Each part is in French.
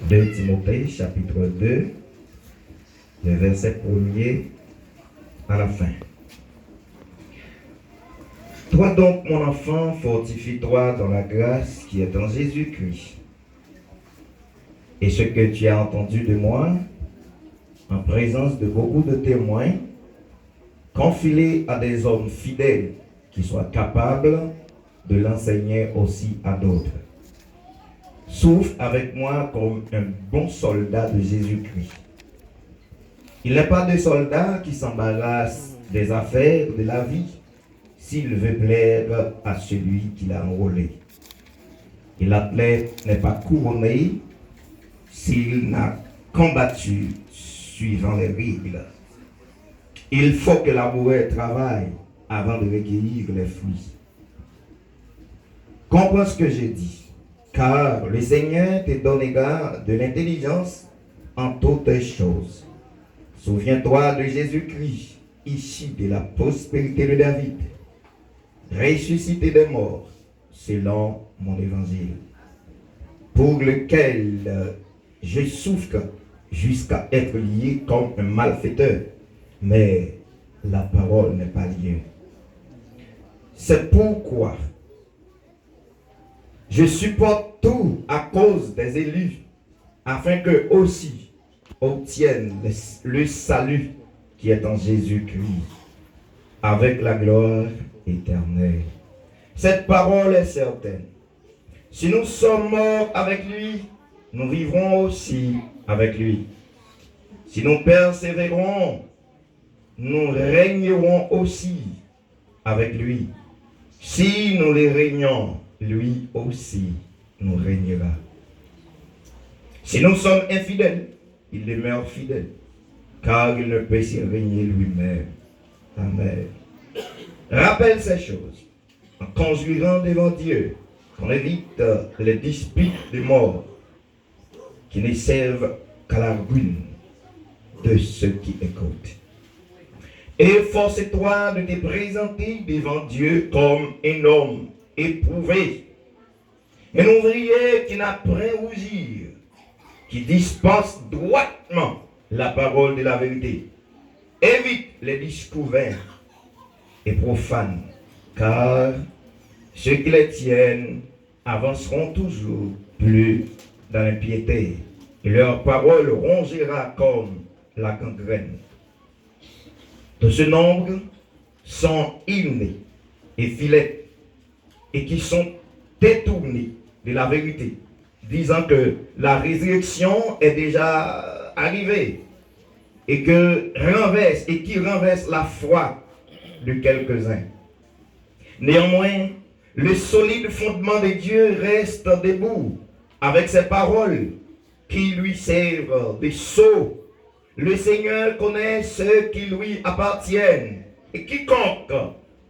2 Timothée, chapitre 2, le verset 1er à la fin. Toi donc, mon enfant, fortifie-toi dans la grâce qui est en Jésus-Christ. Et ce que tu as entendu de moi, en présence de beaucoup de témoins, confie-le à des hommes fidèles qui soient capables de l'enseigner aussi à d'autres. Souffre avec moi comme un bon soldat de Jésus-Christ. Il n'est pas de soldat qui s'embarrasse des affaires de la vie s'il veut plaire à celui qui l'a enrôlé. Et l'athlète n'est pas couronné s'il n'a combattu suivant les règles. Il faut que l'amoureux travaille avant de recueillir les fruits. Comprends ce que j'ai dit, car le Seigneur te donnera de l'intelligence en toutes choses. Souviens-toi de Jésus-Christ, issu de la prospérité de David, ressuscité des morts, selon mon évangile, pour lequel je souffre jusqu'à être lié comme un malfaiteur, mais la parole n'est pas liée. C'est pourquoi je supporte tout à cause des élus, afin qu'eux aussi obtiennent le salut qui est en Jésus-Christ, avec la gloire éternelle. Cette parole est certaine. Si nous sommes morts avec lui, nous vivrons aussi avec lui. Si nous persévérons, nous régnerons aussi avec lui. Si nous les régnons, lui aussi nous régnera. Si nous sommes infidèles, il demeure fidèle, car il ne peut s'y régner lui-même. Amen. Rappelle ces choses, en conjurant devant Dieu, qu'on évite les disputes de mort qui ne servent qu'à la ruine de ceux qui écoutent. Efforce-toi de te présenter devant Dieu comme un homme éprouvé, un ouvrier qui n'a point rougir, qui dispense droitement la parole de la vérité. Évite les discours vains et profanes, car ceux qui les tiennent avanceront toujours plus dans l'impiété, et leur parole rongera comme la gangrène. De ce nombre sont hymnes et filets, et qui sont détournés de la vérité, disant que la résurrection est déjà arrivée, et qui renverse la foi de quelques-uns. Néanmoins, le solide fondement de Dieu reste debout, avec ses paroles qui lui servent de sceau. Le Seigneur connaît ceux qui lui appartiennent, et quiconque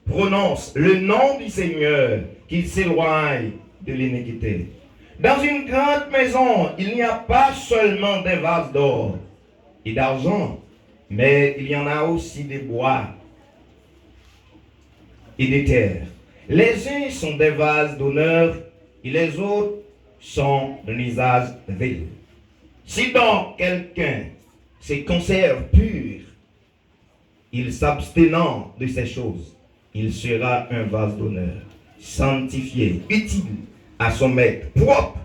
prononce le nom du Seigneur, qu'il s'éloigne de l'iniquité. Dans une grande maison, il n'y a pas seulement des vases d'or et d'argent, mais il y en a aussi des bois et des terres. Les uns sont des vases d'honneur et les autres sont d'un usage vil. Si donc quelqu'un se conserve pur, il s'abstenant de ces choses, il sera un vase d'honneur, sanctifié, utile à son maître, propre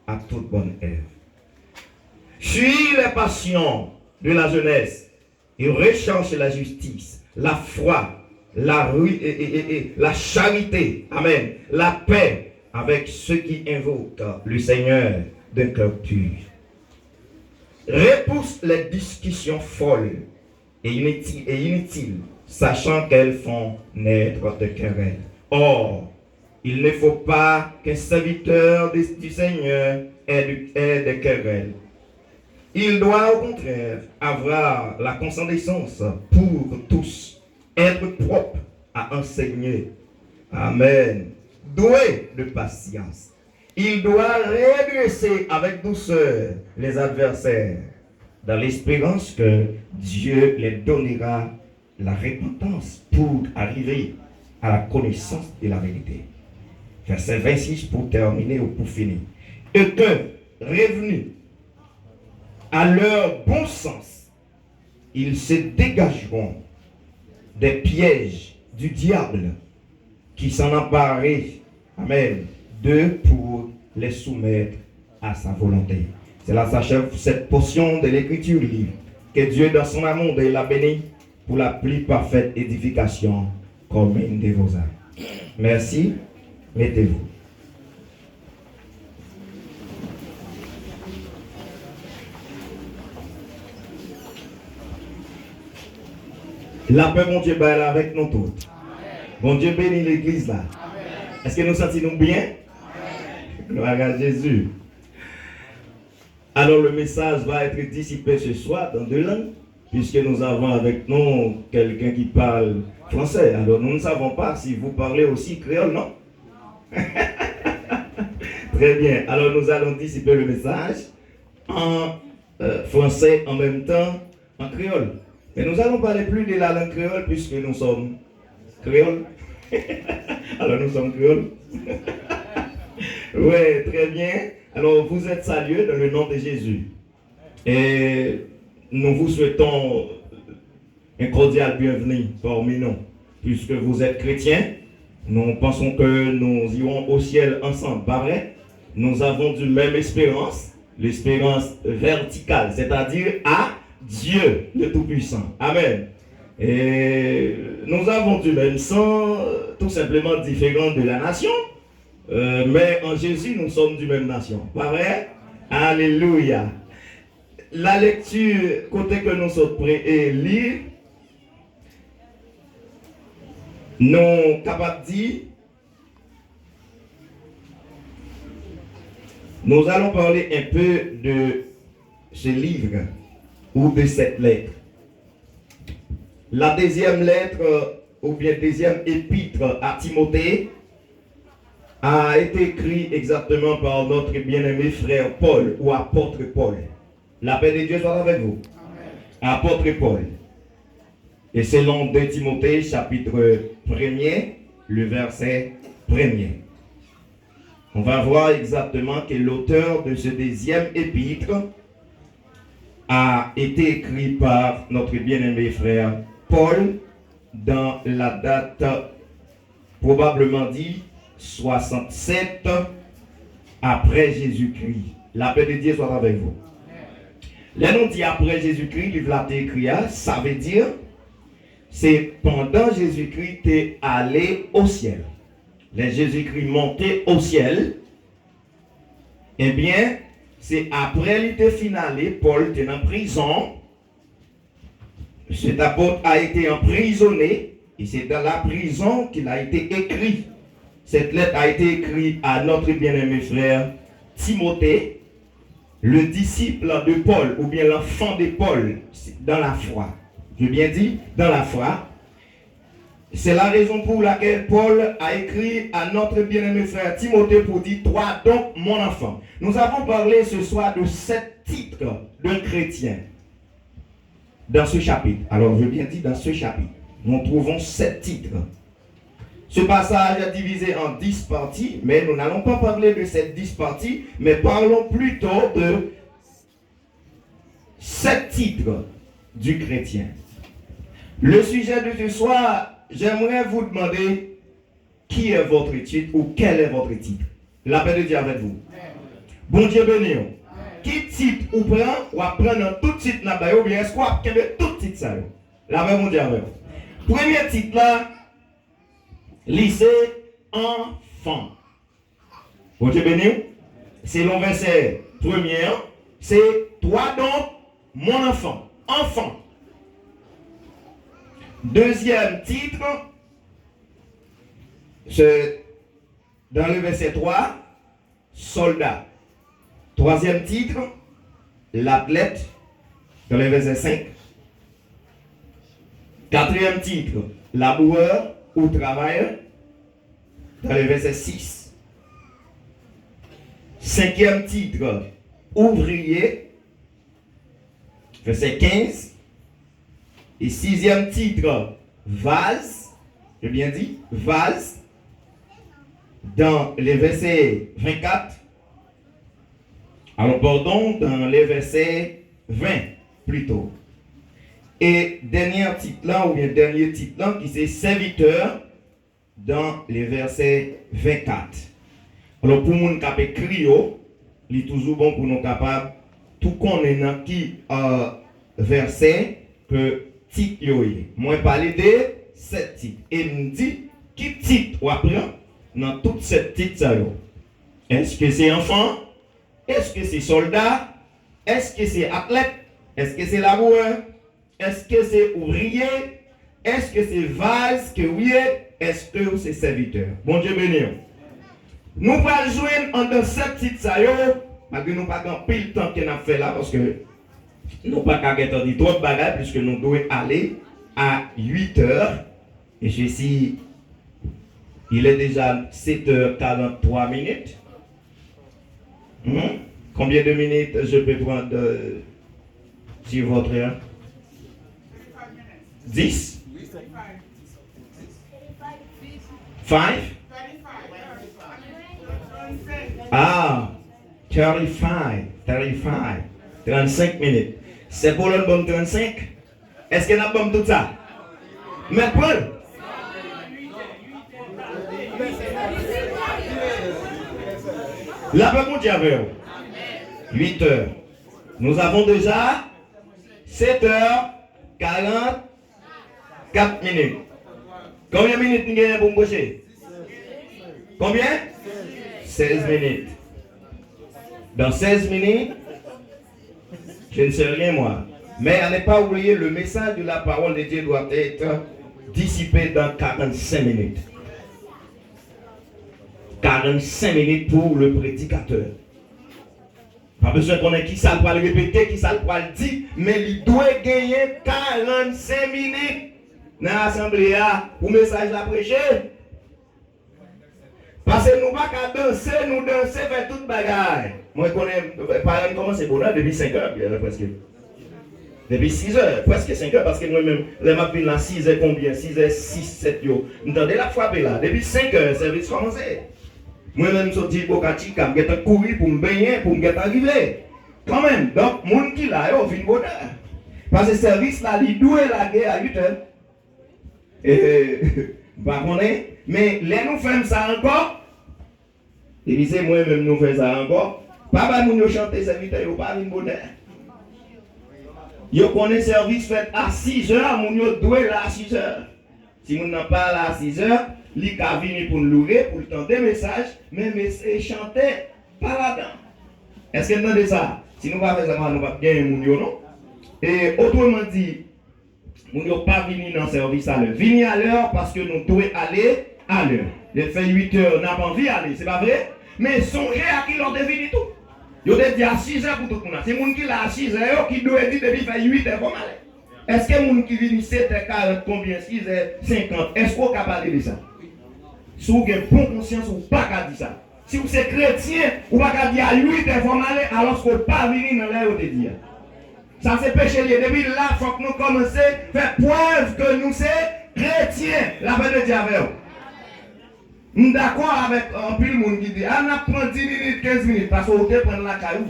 à toute bonne œuvre. Fuis les passions de la jeunesse et recherche la justice, la foi, la charité, amen, la paix avec ceux qui invoquent le Seigneur d'un cœur pur. Repousse les discussions folles et inutiles, sachant qu'elles font naître de querelles. Or, il ne faut pas qu'un serviteur du Seigneur ait des querelles. Il doit au contraire avoir la condescendance pour tous, être propre à enseigner. Amen. Doué de patience. Il doit redresser avec douceur les adversaires, dans l'espérance que Dieu les donnera la repentance pour arriver à la connaissance de la vérité. Verset 26 pour terminer ou pour finir. Et que, revenu à leur bon sens, ils se dégageront des pièges du diable qui s'en emparait, amen, d'eux pour les soumettre à sa volonté. C'est là s'achève cette portion de l'écriture libre. Que Dieu, dans son amour, l'a béni pour la plus parfaite édification commune de vos âmes. Merci. Mettez-vous. La paix, mon Dieu, est avec nous tous. Bon Dieu bénit l'église là. Est-ce que nous sentons bien? Gloire à Jésus. Alors le message va être dissipé ce soir dans 2 langues, puisque nous avons avec nous quelqu'un qui parle français. Alors nous ne savons pas si vous parlez aussi créole, non? Très bien. Alors nous allons dissiper le message en français en même temps en créole. Mais nous allons parler plus de la langue créole puisque nous sommes créoles. Alors nous sommes créoles. Oui, très bien. Alors vous êtes salués dans le nom de Jésus. Et nous vous souhaitons un cordial bienvenue parmi nous. Puisque vous êtes chrétiens, nous pensons que nous irons au ciel ensemble. Pas vrai? Nous avons du même espérance, l'espérance verticale, c'est-à-dire à Dieu le Tout-Puissant. Amen. Et nous avons du même sang, tout simplement différent de la nation. Mais en Jésus, nous sommes du même nation. Pas vrai? Alléluia. La lecture, côté que nous sommes prêts à lire, nous capables de dire, nous allons parler un peu de ce livre ou de cette lettre. La deuxième lettre ou bien deuxième épître à Timothée a été écrite exactement par notre bien-aimé frère Paul ou apôtre Paul. La paix de Dieu soit avec vous. Amen. Apôtre Paul. Et selon 2 Timothée chapitre 1er, le verset 1er. On va voir exactement que l'auteur de ce deuxième épître a été écrit par notre bien-aimé frère Paul dans la date probablement dit 67 après Jésus-Christ. La paix de Dieu soit avec vous. Là, nous dit après Jésus-Christ, il a été écrit, ça veut dire c'est pendant Jésus-Christ est allé au ciel. Les Jésus-Christ monté au ciel, eh bien, c'est après l'été finale, Paul était en prison. Cet apôtre a été emprisonné et c'est dans la prison qu'il a été écrit. Cette lettre a été écrite à notre bien-aimé frère Timothée, le disciple de Paul ou bien l'enfant de Paul dans la foi. J'ai bien dit, dans la foi. C'est la raison pour laquelle Paul a écrit à notre bien-aimé frère Timothée pour dire, toi donc mon enfant. Nous avons parlé ce soir de 7 titres d'un chrétien dans ce chapitre. Alors je bien dit dans ce chapitre, nous trouvons 7 titres. Ce passage est divisé en 10 parties, mais nous n'allons pas parler de ces 10 parties, mais parlons plutôt de 7 titres du chrétien. Le sujet de ce soir, j'aimerais vous demander qui est votre titre ou quel est votre titre. La paix de Dieu avec vous. Bon Dieu béni. Qui titre ou prend ou apprendre tout titre n'a pas ou bien est-ce qu'on a tout titre ça. La paix de Dieu avec vous. Premier titre là, lycée enfant. Bon Dieu béni. C'est le verset premier, c'est toi donc mon enfant. Enfant. Deuxième titre, c'est dans le verset 3, soldat. Troisième titre, l'athlète, dans le verset 5. Quatrième titre, laboureur ou travailleur, dans le verset 6. Cinquième titre, ouvrier, verset 15. Et sixième titre, vase, j'ai bien dit, vase, dans les versets 24. Alors, pardon, dans les versets 20 plutôt. Et dernier titre là, ou bien dernier titre là, qui c'est serviteur dans les versets 24. Alors pour nous qui écrit, il est toujours bon pour nous capables tout connaître dans qui verset que titre est. Moi parler de 7 titres et me dit qui titre ou apprend dans toutes ces titres ça yo. Est-ce que c'est enfant? Est-ce que c'est soldat? Est-ce que c'est athlète? Est-ce que c'est laboureur? Est-ce que c'est ouvrier? Est-ce que c'est vase que oui? Est-ce que c'est serviteur? Bon Dieu béni. Nous allons joindre en cette petite ça yo, malgré nous pas grand pile temps qu'on a fait là parce que nous pas qu'à dire trop de bagages puisque nous devons aller à 8h et ceci il est déjà 7h43 minutes. Combien de minutes je peux prendre sur votre heure? 10? 5? Ah, 35 minutes. C'est pour le bon 35? Est-ce qu'il y a un bon tout ça? Mais Paul? La paix mon Dieu avec 8 heures. Nous avons déjà 7h44 minutes. Combien de minutes nous avons pour me boucher? Combien? 16 minutes. Dans 16 minutes, je ne sais rien moi. Mais à ne pas oublier, le message de la parole de Dieu doit être dissipé dans 45 minutes. 45 minutes pour le prédicateur. Pas besoin qu'on ait qui ça pour le répéter, qui ça pour le dire, mais il doit gagner 45 minutes dans l'assemblée pour le message à prêcher. Parce que nous ne pouvons pas danser, nous danser, faire toute bagaille. Moi, je connais, par exemple, comment c'est bon là, depuis 5 heures, presque. Depuis 6 heures, presque 5 heures, parce que moi-même, les mappings là, 6 heures combien? 6 heures, 6, 7 yo. Nous entendez la frapper là, depuis 5 heures, le service commencé. Moi-même, je suis dit, je vais courir pour me baigner, pour me arriver. Quand même, donc, mon qui là, yo, fin bonheur. Parce que le service là, il doit la guerre à 8 heures. Et, bah, mais les nous faisons ça encore. Et puis c'est moi-même nous faisons ça encore. Papa nous chanter serviteur, yo pas une bonheur. Yo connaît service fait à 6 heures, mon yo doit là à 6 heures. Si nous n'avons pas là à 6 heures, il a venu pour nous louer, pour tenter des messages, mais c'est chanter pas là-dedans. Est-ce que vous entendez ça? Si nous ne faisons pas ça, nous ne pouvons pas gagner mon yo, non? Et autrement dit, nous ne pas venir dans le service à l'heure. Venir à l'heure parce que nous devons aller à l'heure. Il fait 8 heures, on n'a pas envie d'aller, c'est pas vrai? Mais songez à qui l'on devine tout. Vous devez dire à 6 heures pour tout le monde. C'est les gens qui là à 6 heures qui doit dire depuis faire 8 heures comment aller. Est-ce que les gens qui viennent 7h40, combien 6h50, est-ce qu'on est capable de dire ça? Si vous avez une bonne conscience, vous ne pouvez pas dire ça. Si vous êtes chrétien, vous ne pouvez pas dire à 8 heures comment aller alors que vous ne pouvez pas venir dans l'air de dire. Ça c'est péché lié. Depuis là, il faut que nous commençons à faire preuve que nous sommes chrétiens. La paix de Dieu avec vous. Nous sommes d'accord avec un peu de monde qui dit on prend 10 minutes, 15 minutes parce qu'on peut prendre la caillou.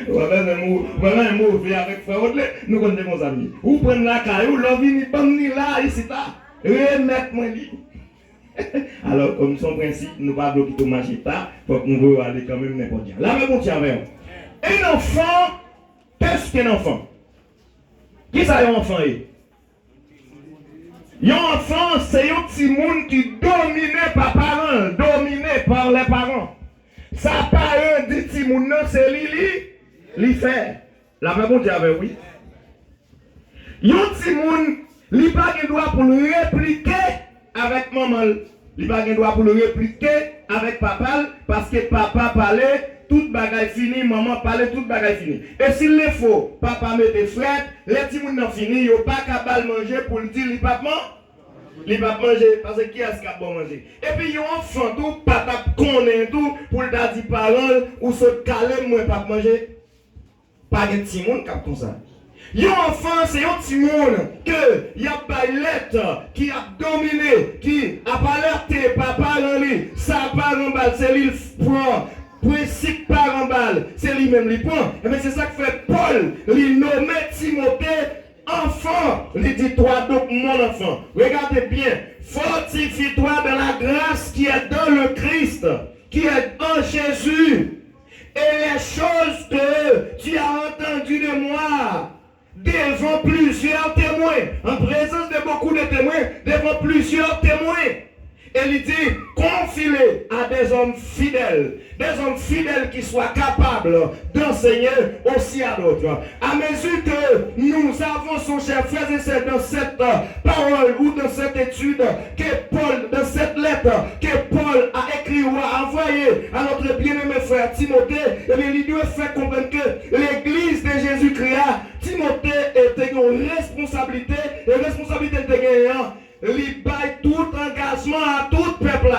Voilà un mot fait avec frère Odle, nous connaissons nos amis. Ou prendre la caillou, l'envie ni là, ici, là. Remettre moi dit. Alors, comme son principe, nous ne pouvons pas bloquer tout magita, il faut que nous voulons aller quand même n'importe où. Là, mais bon, tiens, un enfant, qu'est-ce qu'un enfant? Qui ça, un enfant? Un enfant, c'est un petit monde qui est dominé par parents, dominé par les parents. Ça parent dit petit monde, c'est lui fait. La même bon, tiens, oui. Un petit monde, il n'a pas de droit pour le répliquer avec maman. Il n'a pas de droit pour le répliquer avec papa parce que papa parlait, toute bagaille fini, maman parlait, toute bagaille fini. Et s'il le faut, papa mette frette, les petits gens n'ont fini, ils n'ont pas qu'à manger pour le dire, il pas manger parce que qui est-ce qui a bon manger. Et puis, il y a un enfant, tout, papa connaît tout, pour le dire parole, ou se caler, moi, pas manger. Pas de petits gens qui comme ça. Yon enfant, c'est un petit monde que y a pas lettre qui a dominé, qui a pas alerté papa dans lui, ça part en balle, c'est lui prend principe par en balle, c'est lui-même qui prend. Mais c'est ça que fait Paul, il nomme Timothée enfant. Il dit, toi donc mon enfant. Regardez bien, fortifie-toi dans la grâce qui est dans le Christ, qui est en Jésus. Et les choses que tu as entendues de moi, devant plusieurs témoins, en présence de beaucoup de témoins, devant plusieurs témoins. Et il dit, confie-les à des hommes fidèles qui soient capables d'enseigner aussi à d'autres. À mesure que nous avançons, chers frères et sœurs, dans cette parole ou dans cette étude que Paul, dans cette lettre que Paul a écrit ou a envoyé à notre bien-aimé frère Timothée, il doit faire comprendre que l'église de Jésus-Christ, Timothée était une responsabilité, et responsabilité de gagnant. Il baille tout engagement à tout peuple.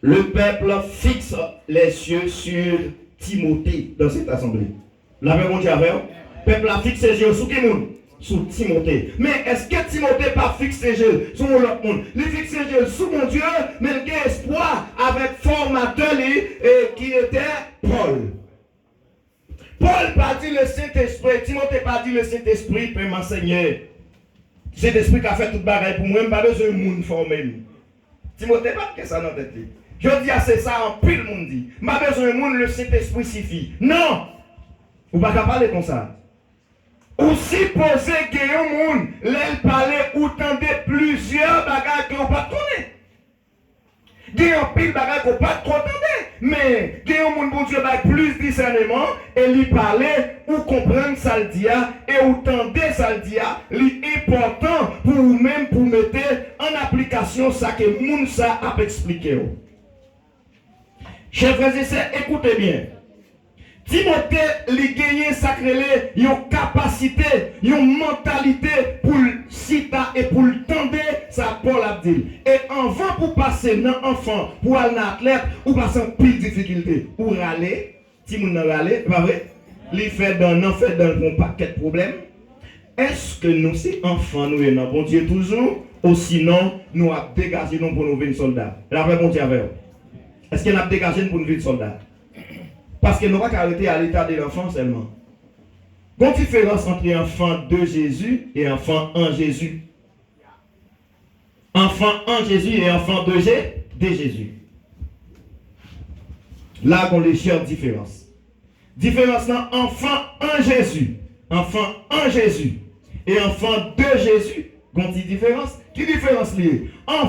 Le peuple fixe les yeux sur Timothée dans cette assemblée. La même chose avec le peuple a fixé les yeux sur qui monde? Sur Timothée. Mais est-ce que Timothée pas fixé les yeux sur l'autre monde? Il fixe les yeux sur mon Dieu, mais il a espoir avec formateur qui était Paul. Paul pas dit le Saint-Esprit, Timothée pas dit le Saint-Esprit peut m'enseigner. C'est l'esprit qui a fait toute bagaille pour moi, je n'ai pas besoin de monde formé. Timothée pas que ça dans la tête. Je dis c'est ça en pile monde dit. Je n'ai pas besoin de monde, le Saint-Esprit suffit. Non! Vous ne pouvez pas parler comme ça. Ou supposez qu'il y a un monde, l'aile parler ou tendez plusieurs bagages que vous ne pouvez pas connaître. Il y a un pile bagages que vous ne pouvez pas connaître. Mais il y a un monde pour Dieu avec plus discernement et lui parler ou comprendre ça le dia et ou tendre ça le dia, l'important pour vous-même pour mettre en application ça que moun ça a expliqué. Chers frères et sœurs, écoutez bien. Timothée lui gagné sacré une capacité, une mentalité pour citer et pour tendre ça Paul a dit. Et avant pour passer dans enfant pour aller dans athlète ou passer en pile difficulté ou râler, si moun nan râler, pas vrai? Li fait dans un paquet de problèmes. Est-ce que nous c'est enfants nous et non bon Dieu toujours ou sinon nous a dégagé nous pour nous venir soldats. La vraie bon Dieu avec. Est-ce qu'il a dégagé pour nous venir soldats? Parce que nous ne pouvons pas arrêter à l'état de l'enfant seulement. Il y a une différence entre enfant de Jésus et enfant en Jésus. Enfant en Jésus et enfant de Jésus. Là, on a une différence. Différence dans enfant en Jésus. Enfant en Jésus. Et enfant de Jésus. Il y a une différence. Quelle différence liée? Enfant